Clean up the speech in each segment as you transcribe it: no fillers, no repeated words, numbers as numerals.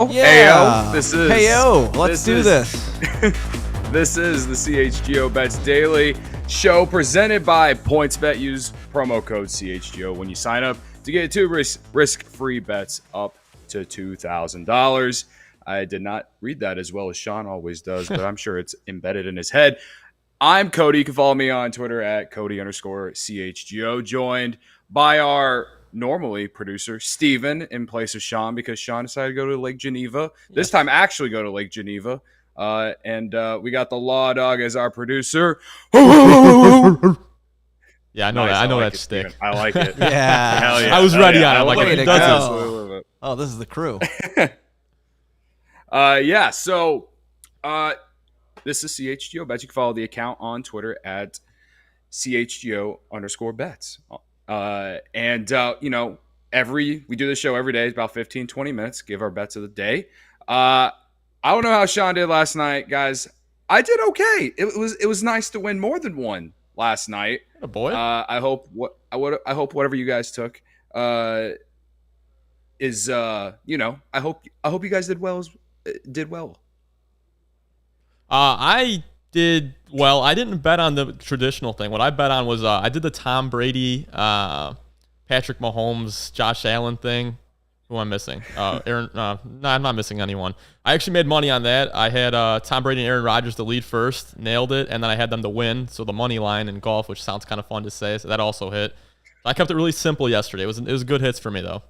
Yeah. Heyo, let's do this. This is the CHGO Bets Daily show presented by PointsBet. Use promo code CHGO when you sign up to get 2 risk-free bets up to $2,000. I did not read that as well as Sean always does, but I'm sure it's embedded in his head. I'm Cody. You can follow me on Twitter at Cody_CHGO. Joined by our normally producer Steven in place of Sean because Sean decided to go to Lake Geneva. This time actually go to Lake Geneva. And we got the Law Dog as our producer. Yeah, I know Nice, that. I know like that it, stick. Steven. I like it. Yeah. Hell yeah. I was ready on it. I Like, like if he it. does Absolutely. Oh, this is the crew. So this is CHGO Bets. You can follow the account on Twitter at CHGO_bets. We do this show every day. It's about 15, 20 minutes. Give our bets of the day. I don't know how Sean did last night, guys. I did okay. It was nice to win more than one last night. Oh, boy. I hope whatever you guys took I hope you guys did well. I did well. I didn't bet on the traditional thing. What I bet on was I did the Tom Brady, Patrick Mahomes, Josh Allen thing. Who am I missing? Aaron. No, I'm not missing anyone. I actually made money on that. I had Tom Brady and Aaron Rodgers to lead first, nailed it, and then I had them to win. So the money line in golf, which sounds kind of fun to say, so that also hit. I kept it really simple yesterday. It was good hits for me though.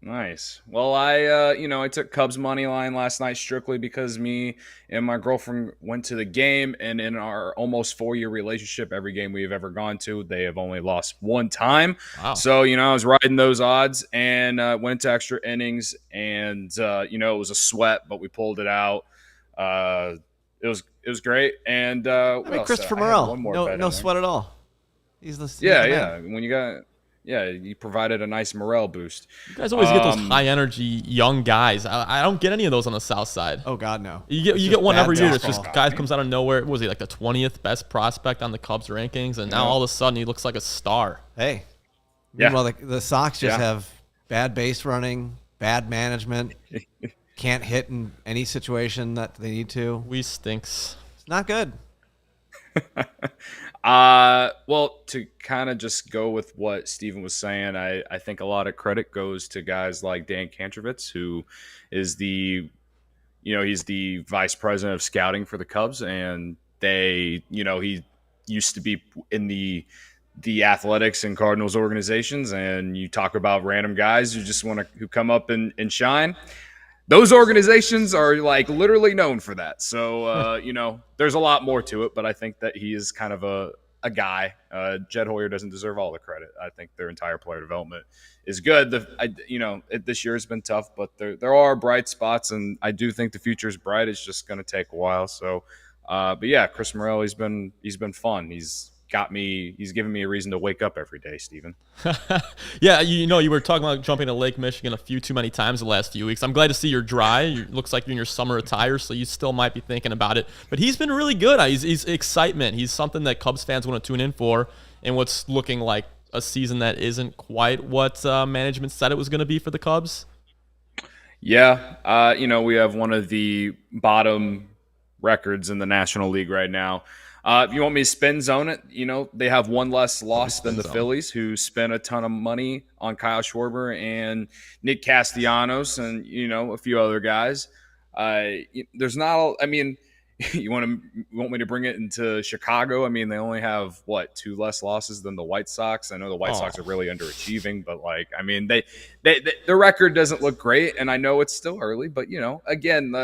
Nice. Well, I took Cubs money line last night strictly because me and my girlfriend went to the game, and in our almost 4-year relationship, every game we've ever gone to, they have only lost one time. Wow. So, I was riding those odds and went to extra innings, and it was a sweat, but we pulled it out. It was great. And Christopher Morel, no sweat at all. He's the man. When you got. Yeah, you provided a nice morale boost. You guys always get those high energy young guys. I don't get any of those on the South Side. Oh God, no. You get one every year. It's just guy comes out of nowhere. What was he, like the 20th best prospect on the Cubs rankings, and now all of a sudden he looks like a star. Hey, meanwhile the Sox just have bad base running, bad management, can't hit in any situation that they need to. We stinks. It's not good. Well, to kind of just go with what Steven was saying, I think a lot of credit goes to guys like Dan Kantrovitz, who is he's the vice president of scouting for the Cubs, and he used to be in the athletics and Cardinals organizations, and you talk about random guys who come up and shine. Those organizations are like literally known for that. So, there's a lot more to it, but I think that he is kind of a guy. Jed Hoyer doesn't deserve all the credit. I think their entire player development is good. This year has been tough, but there are bright spots, and I do think the future is bright. It's just going to take a while. So, but yeah, Chris Morel, he's been fun. He's given me a reason to wake up every day, Steven. Yeah, you were talking about jumping to Lake Michigan a few too many times the last few weeks. I'm glad to see you're dry. It looks like you're in your summer attire, so you still might be thinking about it. But he's been really good. He's excitement. He's something that Cubs fans want to tune in for, and what's looking like a season that isn't quite what management said it was going to be for the Cubs. Yeah, we have one of the bottom records in the National League right now. If you want me to spin zone it, they have one less loss than the Phillies, who spent a ton of money on Kyle Schwarber and Nick Castellanos and, a few other guys. There's not – you want me to bring it into Chicago? I mean, they only have, 2 less losses than the White Sox. I know the White Sox are really underachieving, but, their record doesn't look great, and I know it's still early. But, again,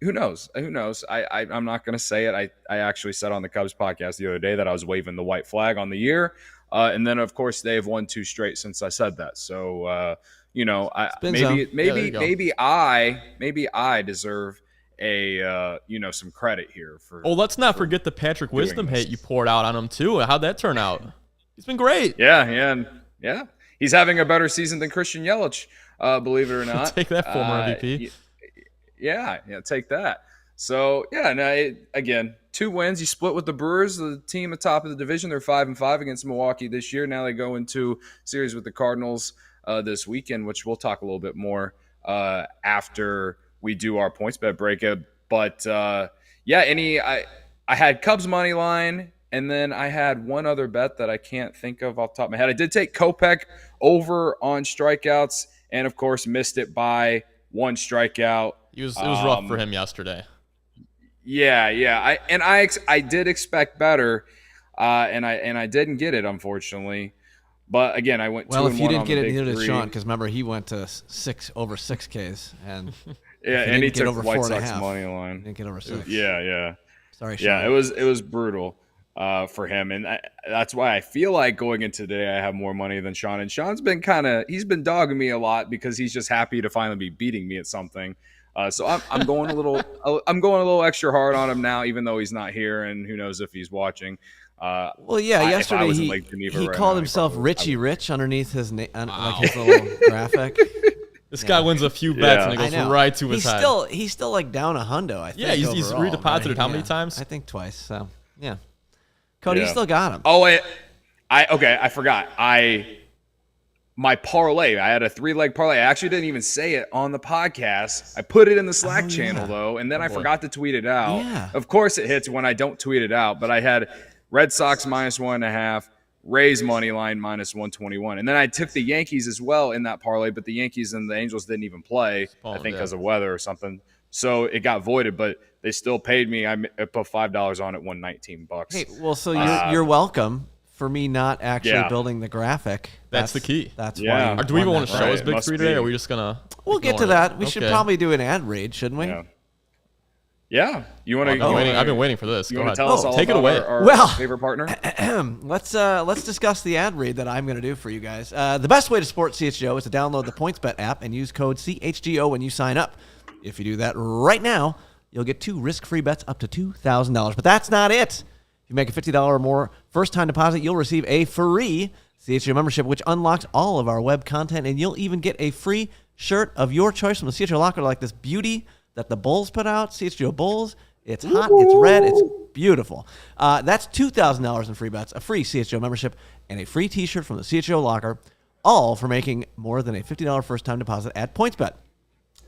who knows? I'm not going to say it. I actually said on the Cubs podcast the other day that I was waving the white flag on the year. And then, of course, they've won 2 straight since I said that. So, maybe I deserve some credit here for. Oh, let's not forget the Patrick Wisdom hit you poured out on him too. How'd that turn out? He's been great. Yeah. He's having a better season than Christian Yelich, believe it or not. Take that, former MVP. Yeah, take that. So, again, 2 wins. He split with the Brewers, the team atop of the division. They're 5-5 against Milwaukee this year. Now they go into series with the Cardinals this weekend, which we'll talk a little bit more after we do our points bet breakup. But I had Cubs money line, and then I had one other bet that I can't think of off the top of my head. I did take Kopech over on strikeouts, and of course missed it by 1 strikeout. It was rough for him yesterday. Yeah. I did expect better, and I didn't get it, unfortunately. But again, I went 2-1 on the big 3. Well, if you didn't get it, neither did Sean, because remember he went to over 6Ks, and and he took over White 4.5. Sox money line. Didn't get over 6. Yeah. Sorry, Sean. Yeah, it was brutal for him, and that's why I feel like going into today I have more money than Sean. And Sean's been he's been dogging me a lot because he's just happy to finally be beating me at something. So I'm going a little extra hard on him now, even though he's not here, and who knows if he's watching. Yesterday he called himself Richie Rich underneath his like his little graphic. This guy wins a few bets and it goes right to his head. He's still like down $100, I think. Yeah, he's redeposited how many times? I think twice. So yeah, Cody, you still got him. Oh wait, I forgot. My parlay. I had a 3-leg parlay. I actually didn't even say it on the podcast. I put it in the Slack channel though, and then I forgot to tweet it out. Yeah. Of course, it hits when I don't tweet it out. But I had Red Sox -1.5, Rays money line -121, and then I took the Yankees as well in that parlay. But the Yankees and the Angels didn't even play. I think because of weather or something. So it got voided, but they still paid me. I put $5 on it, won $19. Hey, well, so you're welcome. For me not actually building the graphic. That's the key. That's why. Do we even want to show us Big 3 today, or are we just going to We'll get to that. We should probably do an ad read, shouldn't we? Yeah. You want to I've been waiting for this. You Go want ahead. to tell us all take it away. Our favorite partner? Let's discuss the ad read that I'm going to do for you guys. The best way to support CHGO is to download the PointsBet app and use code CHGO when you sign up. If you do that right now, you'll get 2 risk-free bets up to $2,000. But that's not it. If you make a $50 or more first-time deposit, you'll receive a free CHGO membership, which unlocks all of our web content, and you'll even get a free shirt of your choice from the CHGO locker, like this beauty that the Bulls put out, CHGO Bulls. It's hot, it's red, it's beautiful. That's $2,000 in free bets, a free CHGO membership, and a free T-shirt from the CHGO locker, all for making more than a $50 first-time deposit at PointsBet.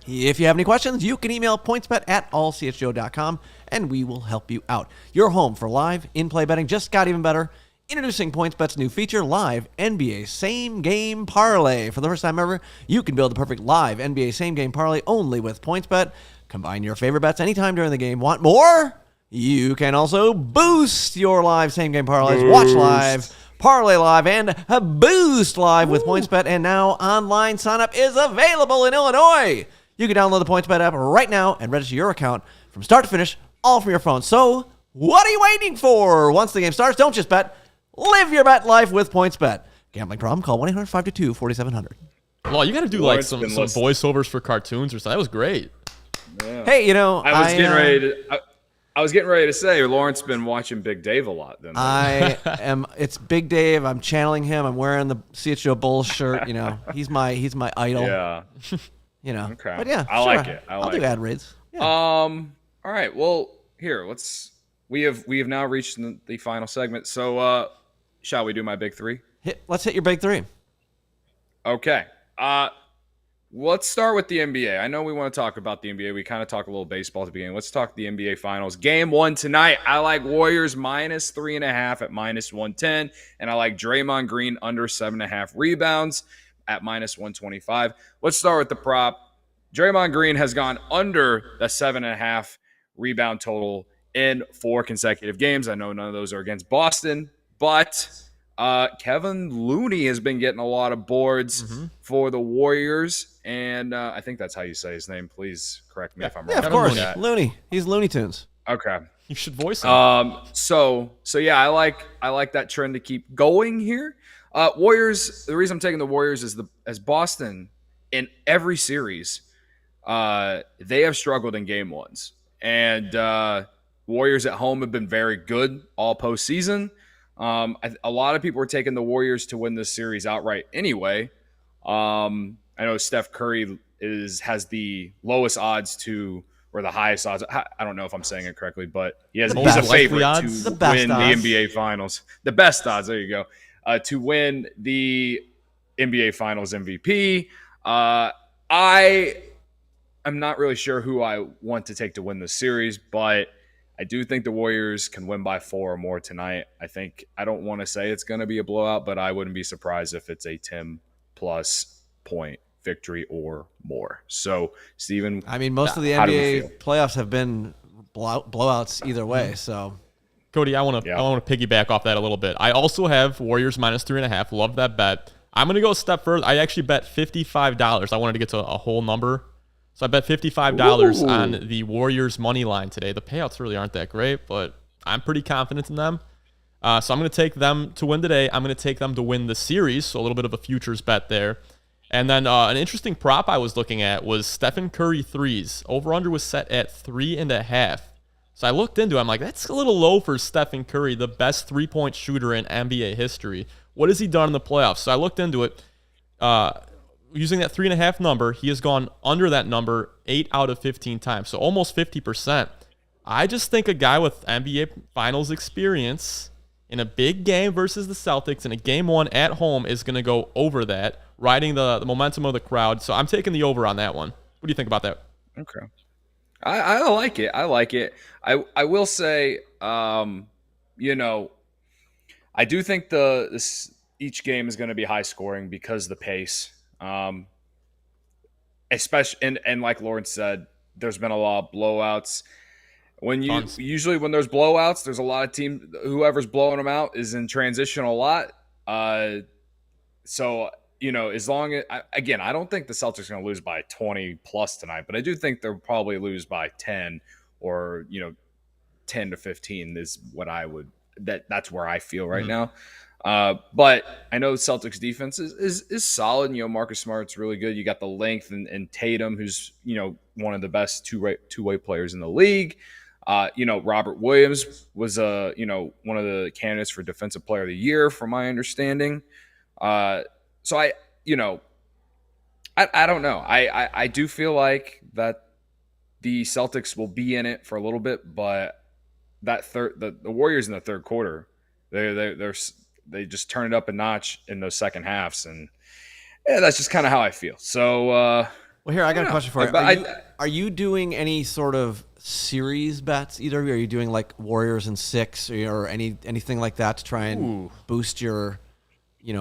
If you have any questions, you can email pointsbet@allchgo.com, and we will help you out. Your home for live in-play betting just got even better. Introducing PointsBet's new feature, Live NBA Same Game Parlay. For the first time ever, you can build the perfect live NBA Same Game Parlay only with PointsBet. Combine your favorite bets anytime during the game. Want more? You can also boost your live Same Game Parlays. Watch live, parlay live, and boost live with PointsBet. And now online sign-up is available in Illinois. You can download the PointsBet app right now and register your account from start to finish, all from your phone. So, what are you waiting for? Once the game starts, don't just bet. Live your bet life with PointsBet. Gambling problem? Call 1-800-522-4700. Well, you got to do like some voiceovers for cartoons or something. That was great. Yeah. Hey, I was getting ready to say Lawrence been watching Big Dave a lot. Then I am. It's Big Dave. I'm channeling him. I'm wearing the CHGO Bulls shirt. He's my idol. Yeah. Okay. But yeah, I like it. I'll do ad reads. Yeah. All right. Well, here we have now reached the final segment. So, shall we do my big 3? Let's hit your big 3. Okay. Let's start with the NBA. I know we want to talk about the NBA. We kind of talk a little baseball at the beginning. Let's talk the NBA Finals. Game 1 tonight. I like Warriors -3.5 at -110, and I like Draymond Green under 7.5 rebounds at -125. Let's start with the prop. Draymond Green has gone under the 7.5 rebound total in 4 consecutive games. I know none of those are against Boston, but Kevin Looney has been getting a lot of boards for the Warriors, and I think that's how you say his name. Please correct me if I'm wrong. Yeah, of course. Looney. He's Looney Tunes. Okay. You should voice him. So yeah, I like that trend to keep going here. Warriors. The reason I'm taking the Warriors is as Boston in every series, they have struggled in game 1s, and Warriors at home have been very good all postseason. A lot of people are taking the Warriors to win this series outright anyway. I know Steph Curry has the lowest odds to or the highest odds. I don't know if I'm saying it correctly, but he's a Most likely favorite odds? to The best win the odds. NBA Finals. The best odds. There you go. To win the NBA Finals MVP. I am not really sure who I want to take to win this series, but I do think the Warriors can win by 4 or more tonight. I don't want to say it's going to be a blowout, but I wouldn't be surprised if it's a 10-plus point victory or more. So, Steven, I mean, most of the how do we NBA feel? playoffs have been blowouts either way. So, Cody, I want to piggyback off that a little bit. I also have Warriors -3.5. Love that bet. I'm going to go a step further. I actually bet $55. I wanted to get to a whole number. So I bet $55 on the Warriors money line today. The payouts really aren't that great, but I'm pretty confident in them. So I'm going to take them to win today. I'm going to take them to win the series. So a little bit of a futures bet there. And then an interesting prop I was looking at was Stephen Curry threes. Over-under was set at 3.5. So I looked into it. I'm like, that's a little low for Stephen Curry, the best three-point shooter in NBA history. What has he done in the playoffs? So I looked into it. Using that 3.5 number, he has gone under that number 8 out of 15 times. So almost 50%. I just think a guy with NBA Finals experience in a big game versus the Celtics in a game 1 at home is going to go over that, riding the momentum of the crowd. So I'm taking the over on that one. What do you think about that? Okay. I like it. I like it. I will say, I do think each game is going to be high scoring because of the pace. Especially and like Lawrence said, there's been a lot of blowouts. Usually when there's blowouts, there's a lot of teams. Whoever's blowing them out is in transition a lot. So as long as I don't think the Celtics are going to lose by 20 plus tonight, but I do think they'll probably lose by 10 or 10 to 15 is what I would. That's where I feel right now. But I know the Celtics defense is solid. Marcus Smart's really good. You got the length and Tatum, who's one of the best two-way players in the league. Robert Williams was one of the candidates for Defensive Player of the Year, from my understanding. So I don't know. I do feel like that the Celtics will be in it for a little bit, but the Warriors in the third quarter, they just turn it up a notch in those second halves, and that's just kind of how I feel. So, well, here I got a question for you. Are you doing any sort of series bets? Either of you? Are you doing like Warriors in 6 or anything like that to try and boost your,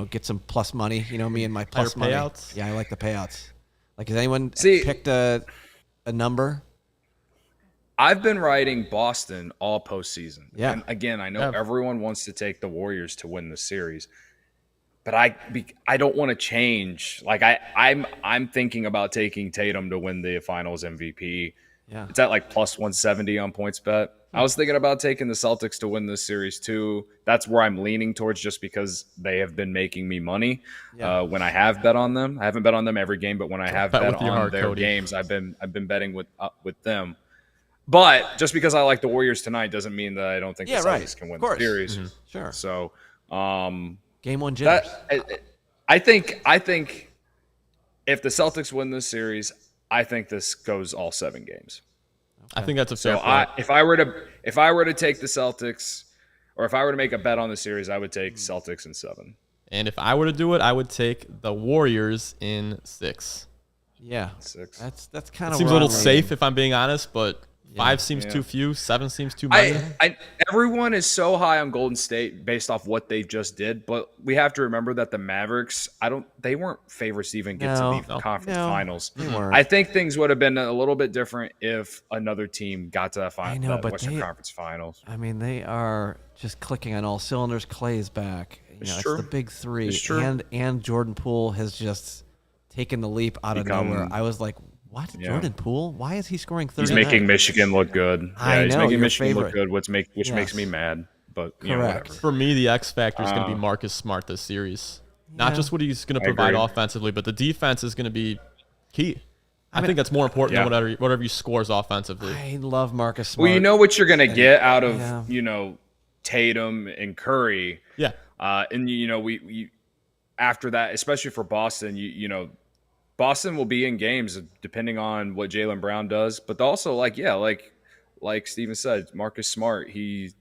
get some plus money? Me and my plus money payouts. Yeah, I like the payouts. Like, has anyone picked a number? I've been riding Boston all postseason. Yeah. And again, I know everyone wants to take the Warriors to win the series, but I don't want to change. Like I'm thinking about taking Tatum to win the Finals MVP. Yeah. It's at like plus 170 on PointsBet. I was thinking about taking the Celtics to win this series too. That's where I'm leaning towards, just because they have been making me money when I have bet on them. I haven't bet on them every game, but when I have bet on their games, I've been betting with them. But just because I like the Warriors tonight doesn't mean that I don't think the Celtics can win the series. Mm-hmm. Sure. So, game 1 jitters. I think if the Celtics win this series, I think this goes all 7 games. Okay. I think that's a fair point. If I were to take the Celtics, or if I were to make a bet on the series, I would take Celtics in 7. And if I were to do it, I would take the Warriors in 6. Yeah, 6. That's kind of seems a little safe, if I'm being honest, but 5 seems too few. 7 seems too many. Everyone is so high on Golden State based off what they just did, but we have to remember that the Mavericks, they weren't favorites to even get to the conference finals. I think things would have been a little bit different if another team got to that Western Conference Finals. I mean, they are just clicking on all cylinders. Clay's back. It's the big 3. It's true. And Jordan Poole has just taken the leap out of nowhere. I was like, what? Yeah. Jordan Poole? Why is he scoring 39? He's making Michigan look good. He's making Michigan look good, which makes me mad. But correct. For me, the X factor is going to be Marcus Smart this series. Not just what he's going to provide offensively, but the defense is going to be key. I think that's more important than whatever he scores offensively. I love Marcus Smart. Well, you know what you're going to get out of Tatum and Curry. Yeah. And we after that, especially for Boston, Boston will be in games depending on what Jaylen Brown does, but also like Steven said, Marcus Smart, he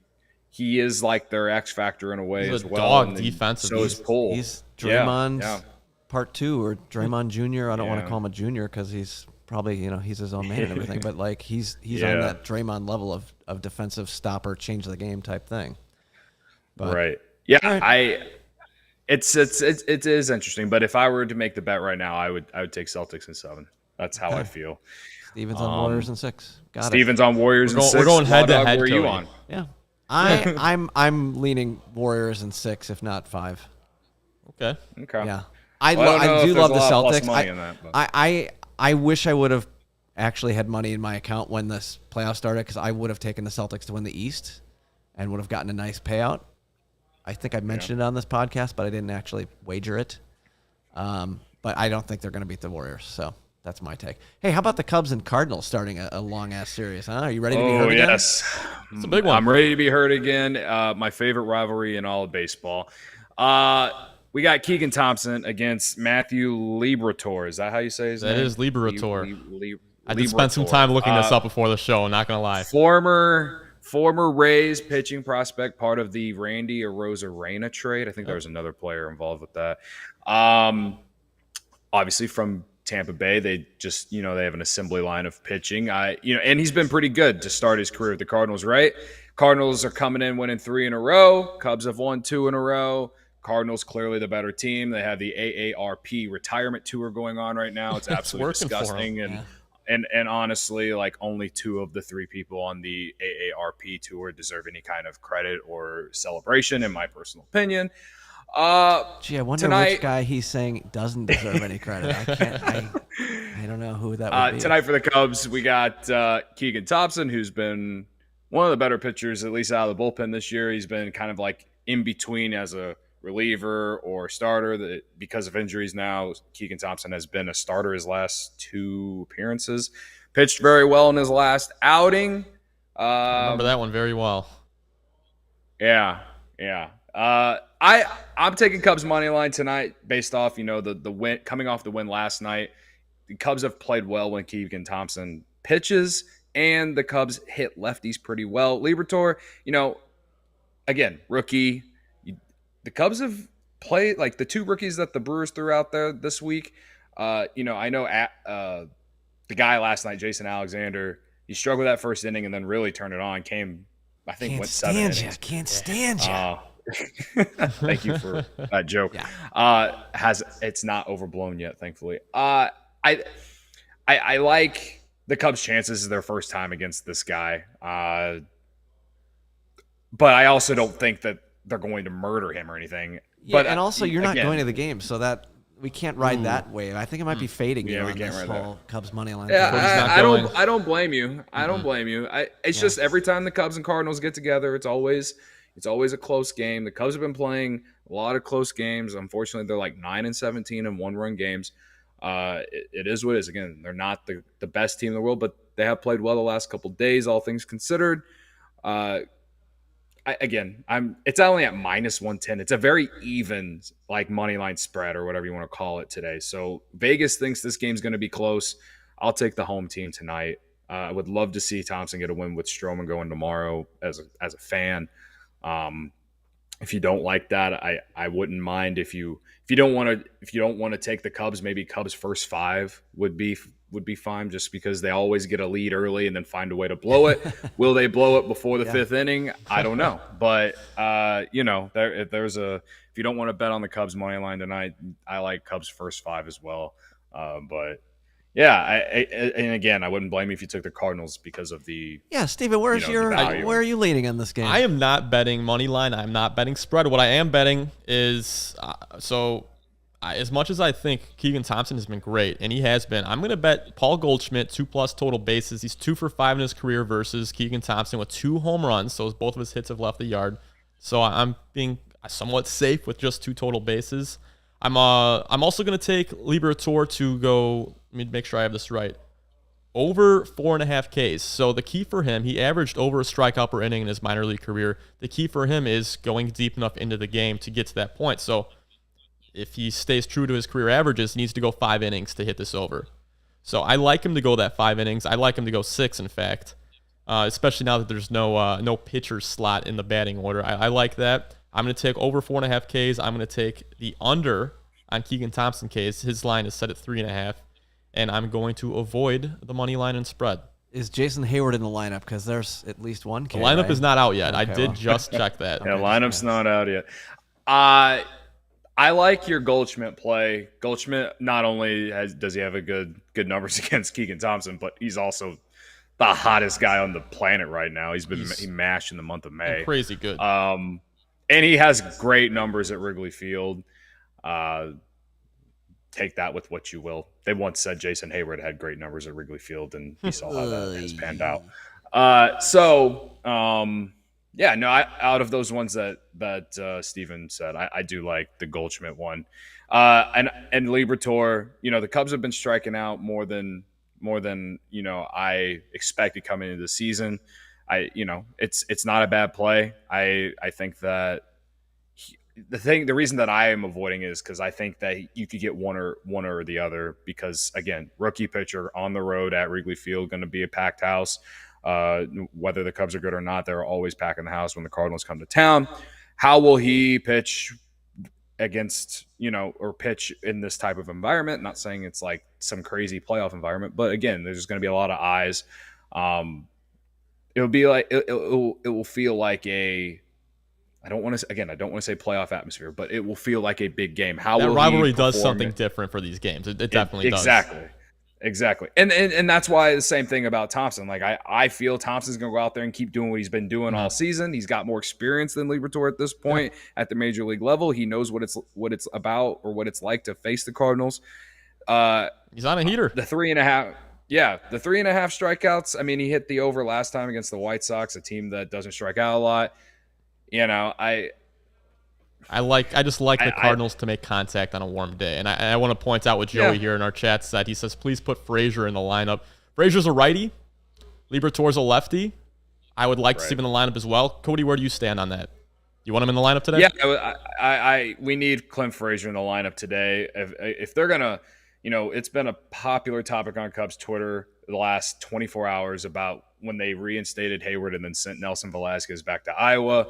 is like their X factor in a way He's a as well, and dog then defensively. so is Poole. He's Yeah, Draymond's yeah, part 2 or Draymond Jr. I don't want to yeah. call him a junior because he's probably, he's his own man and everything, but like he's on Yeah. that Draymond level of defensive stopper, change the game type thing. But, Right. Yeah, all right. it is interesting, but if I were to make the bet right now, I would take Celtics in 7. That's how I feel. Stevens on Warriors in 6. Got Stevens on Warriors in 6. We're going head to Law Dog, head, where are you Cody. on? it. Yeah. I'm leaning Warriors in 6, if not 5. Okay. Okay. Yeah. Well, I don't know I if do there's love a the lot of plus Celtics. money in that, but- I wish I would have actually had money in my account when this playoff started because I would have taken the Celtics to win the East and would have gotten a nice payout. I think I mentioned it on this podcast, but I didn't actually wager it. But I don't think they're going to beat the Warriors, so that's my take. Hey, how about the Cubs and Cardinals starting a long-ass series, huh? Are you ready to be Oh, heard again? yes. It's a big one. I'm ready to be heard again. My favorite rivalry in all of baseball. We got Keegan Thompson against Matthew Liberatore. Is that how you say his name? That is Liberatore. I did Liberatore. spend some time looking this up before the show, not going to lie. Former Rays pitching prospect, part of the Randy Arozarena trade. I think there was another player involved with that. Obviously from Tampa Bay, they just, they have an assembly line of pitching. And he's been pretty good to start his career at the Cardinals, right? Cardinals are coming in winning 3 in a row. Cubs have won 2 in a row. Cardinals clearly the better team. They have the AARP retirement tour going on right now. It's absolutely working for 'em. disgusting. And honestly, like only 2 of the 3 people on the AARP tour deserve any kind of credit or celebration, in my personal opinion. Gee, I wonder tonight, which guy he's saying doesn't deserve any credit. I don't know who that would be. tonight for the Cubs, we got Keegan Thompson, who's been one of the better pitchers, at least out of the bullpen this year. He's been kind of like in between as a reliever or starter. Because of injuries now, Keegan Thompson has been a starter his last 2 appearances. Pitched very well in his last outing. I remember that one very well. Yeah. I'm taking Cubs money line tonight based off, the win coming off the win last night. The Cubs have played well when Keegan Thompson pitches, and the Cubs hit lefties pretty well. Liberatore, again, rookie. The Cubs have played like the 2 rookies that the Brewers threw out there this week. I know the guy last night, Jason Alexander, he struggled that first inning and then really turned it on. I think went 7 innings. Can't stand you. Thank you for that joke. Yeah. It's not overblown yet, thankfully. I like the Cubs' chances is their first time against this guy. But I also don't think that they're going to murder him or anything. Yeah, But and also you're not again, going to the game, so that we can't ride that wave. I think it might be fading you we on can't this ride whole Cubs money line. Yeah, Cody's not I going. don't blame you. I don't blame you. It's just every time the Cubs and Cardinals get together, it's always a close game. The Cubs have been playing a lot of close games. Unfortunately, they're like 9-17 and 1-run games. It is what it is. Again, they're not the best team in the world, but they have played well the last couple of days, all things considered. It's only at -110. It's a very even like money line spread or whatever you want to call it today. So Vegas thinks this game's going to be close. I'll take the home team tonight. I would love to see Thompson get a win with Stroman going tomorrow as a fan. If you don't like that, I wouldn't mind if you don't want to take the Cubs, maybe Cubs first 5 would be fine, just because they always get a lead early and then find a way to blow it. Will they blow it before the 5th inning? I don't know. But if you don't want to bet on the Cubs money line tonight, I like Cubs first 5 as well. But yeah, and again, I wouldn't blame you if you took the Cardinals because of the Steven, where are you leaning in this game? I am not betting money line. I'm not betting spread. What I am betting is as much as I think Keegan Thompson has been great, and he has been, I'm going to bet Paul Goldschmidt 2+ total bases. He's 2 for 5 in his career versus Keegan Thompson with 2 home runs. So both of his hits have left the yard. So I'm being somewhat safe with just 2 total bases. I'm also going to take Liberatore to go. Let me make sure I have this right. Over 4.5 Ks. So the key for him, he averaged over a strikeout per inning in his minor league career. The key for him is going deep enough into the game to get to that point. So if he stays true to his career averages, he needs to go 5 innings to hit this over. So I like him to go that 5 innings. I like him to go 6, in fact, especially now that there's no pitcher slot in the batting order. I like that. I'm going to take over 4.5 Ks. I'm going to take the under on Keegan Thompson Ks. His line is set at 3.5, and I'm going to avoid the money line and spread. Is Jason Hayward in the lineup? Because there's at least one K. The lineup is not out yet. Okay, I did just check that. Yeah, lineup's not out yet. I like your Goldschmidt play. Goldschmidt not only does he have a good numbers against Keegan Thompson, but he's also the hottest guy on the planet right now. He mashed in the month of May. Crazy good. And he has great numbers at Wrigley Field. Take that with what you will. They once said Jason Hayward had great numbers at Wrigley Field, and we saw how that has panned out. Out of those ones that Steven said, I do like the Goldschmidt one. And Liberatore, the Cubs have been striking out more than I expected coming into the season. It's not a bad play. I think that the reason that I am avoiding is because I think that you could get one or the other, because again, rookie pitcher on the road at Wrigley Field, going to be a packed house. Whether the Cubs are good or not, they're always packing the house when the Cardinals come to town. How will he pitch against, or pitch in this type of environment? Not saying it's like some crazy playoff environment, but again, there's just going to be a lot of eyes. It'll be like it will feel like a. I don't want to say playoff atmosphere, but it will feel like a big game. How that will rivalry does something different for these games? It definitely does. Exactly. And that's why the same thing about Thompson. Like I feel Thompson's going to go out there and keep doing what he's been doing all season. He's got more experience than Liberatore at this point at the major league level. He knows what it's about, or what it's like to face the Cardinals. He's on a heater. The 3.5 strikeouts. I mean, he hit the over last time against the White Sox, a team that doesn't strike out a lot. I just like the Cardinals to make contact on a warm day. And I want to point out what Joey here in our chat said. He says, please put Frazier in the lineup. Frazier's a righty. Liberatore's a lefty. I would like to see him in the lineup as well. Cody, where do you stand on that? You want him in the lineup today? Yeah, we need Clint Frazier in the lineup today. If they're going to, it's been a popular topic on Cubs Twitter the last 24 hours about when they reinstated Hayward and then sent Nelson Velasquez back to Iowa.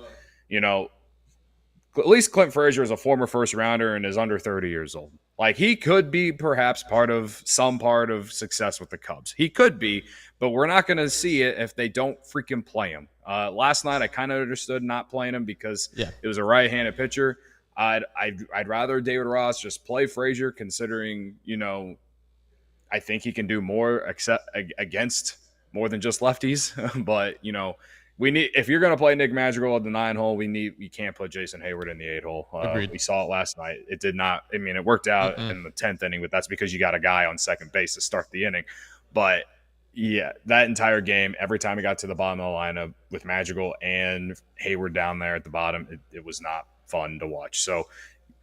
At least Clint Frazier is a former first rounder and is under 30 years old. Like, he could be perhaps part of success with the Cubs. He could be, but we're not going to see it if they don't freaking play him. Last night, I kind of understood not playing him because it was a right-handed pitcher. I'd rather David Ross just play Frazier, considering, I think he can do more against more than just lefties. But, we need, if you're going to play Nick Madrigal at the 9-hole, we can't put Jason Hayward in the 8-hole. We saw it last night. It did not. I mean, it worked out in the 10th inning, but that's because you got a guy on second base to start the inning. But yeah, that entire game, every time it got to the bottom of the lineup with Madrigal and Hayward down there at the bottom, it was not fun to watch. So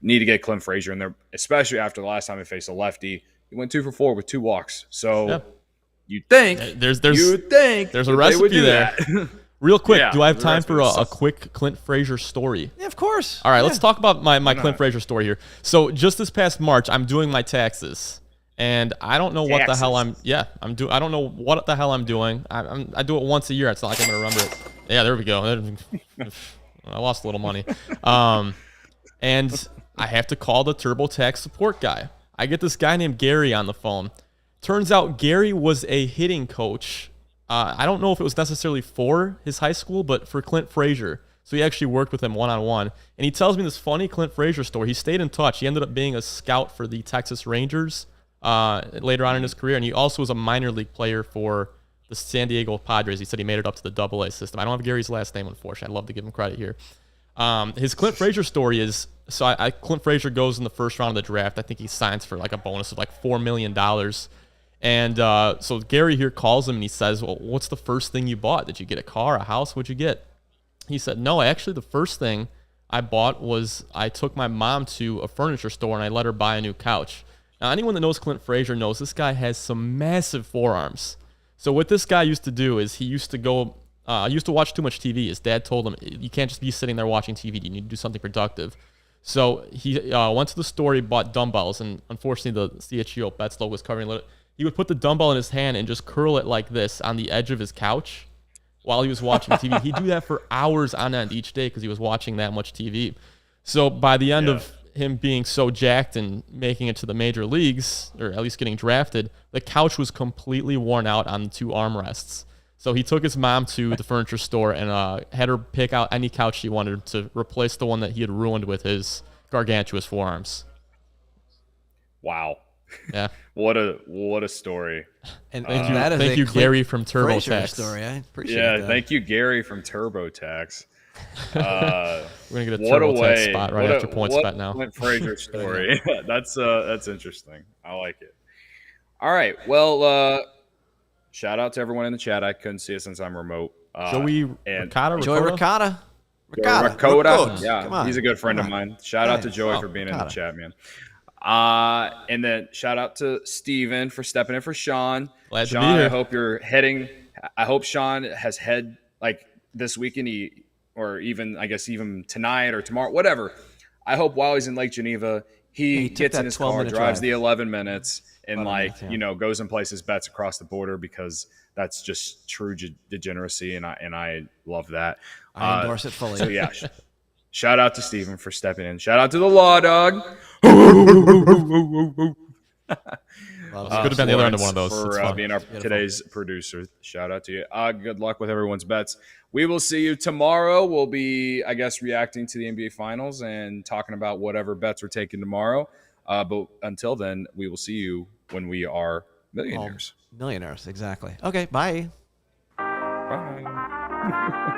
need to get Clint Frazier in there, especially after the last time he faced a lefty. He went 2 for 4 with 2 walks. So you'd think there's a recipe there. Real quick, do I have time for a quick Clint Frazier story? Yeah, of course. All right, let's talk about my Clint Frazier story here. So just this past March, I'm doing my taxes, and I don't know what the hell I don't know what the hell I'm doing. I do it once a year. It's not like I'm gonna remember it. Yeah, there we go. I lost a little money, and I have to call the TurboTax support guy. I get this guy named Gary on the phone. Turns out Gary was a hitting coach. I don't know if it was necessarily for his high school, but for Clint Frazier. So he actually worked with him one-on-one. And he tells me this funny Clint Frazier story. He stayed in touch. He ended up being a scout for the Texas Rangers later on in his career. And he also was a minor league player for the San Diego Padres. He said he made it up to the Double-A system. I don't have Gary's last name, unfortunately. I'd love to give him credit here. His Clint Frazier story is, Clint Frazier goes in the first round of the draft. I think he signs for like a bonus of like $4 million. And so Gary here calls him and he says, well, what's the first thing you bought? Did you get a car, a house? What'd you get? He said, no, actually the first thing I bought was I took my mom to a furniture store and I let her buy a new couch. Now, anyone that knows Clint Frazier knows this guy has some massive forearms. So what this guy used to do is he used to watch too much TV. His dad told him, you can't just be sitting there watching TV. You need to do something productive. So he went to the store, he bought dumbbells, and unfortunately the CHGO Bets logo was covering it. He would put the dumbbell in his hand and just curl it like this on the edge of his couch while he was watching TV. He'd do that for hours on end each day because he was watching that much TV. So by the end of him being so jacked and making it to the major leagues, or at least getting drafted, the couch was completely worn out on the 2 armrests. So he took his mom to the furniture store and had her pick out any couch she wanted to replace the one that he had ruined with his gargantuous forearms. Wow. Yeah. What a story. And thank you, Gary from TurboTax. Story. I appreciate that. Thank you, Gary from TurboTax. We're gonna get a TurboTax spot right after PointsBet now. Clint Frazier story. That's interesting. I like it. All right. Well, shout out to everyone in the chat. I couldn't see it since I'm remote. Joey Ricotta. Joey Ricotta. Ricotta. Yeah, he's a good friend of mine. Shout out to Joey for being in the chat, man. And then shout out to Steven for stepping in for Sean. Glad Sean, to be here. I hope Sean has head like this weekend, or even tonight or tomorrow, whatever. I hope while he's in Lake Geneva, he gets in his car, drives the 11 minutes, and goes and places bets across the border, because that's just true degeneracy, and I love that. I endorse it fully. So yeah, shout out to Steven for stepping in. Shout out to the Law Dog. Could have been the other end of one of those. For being our today's producer. Shout out to you. Good luck with everyone's bets. We will see you tomorrow. We'll be, I guess, reacting to the NBA Finals and talking about whatever bets we're taking tomorrow. But until then, we will see you when we are millionaires. Millionaires, exactly. Okay, bye. Bye.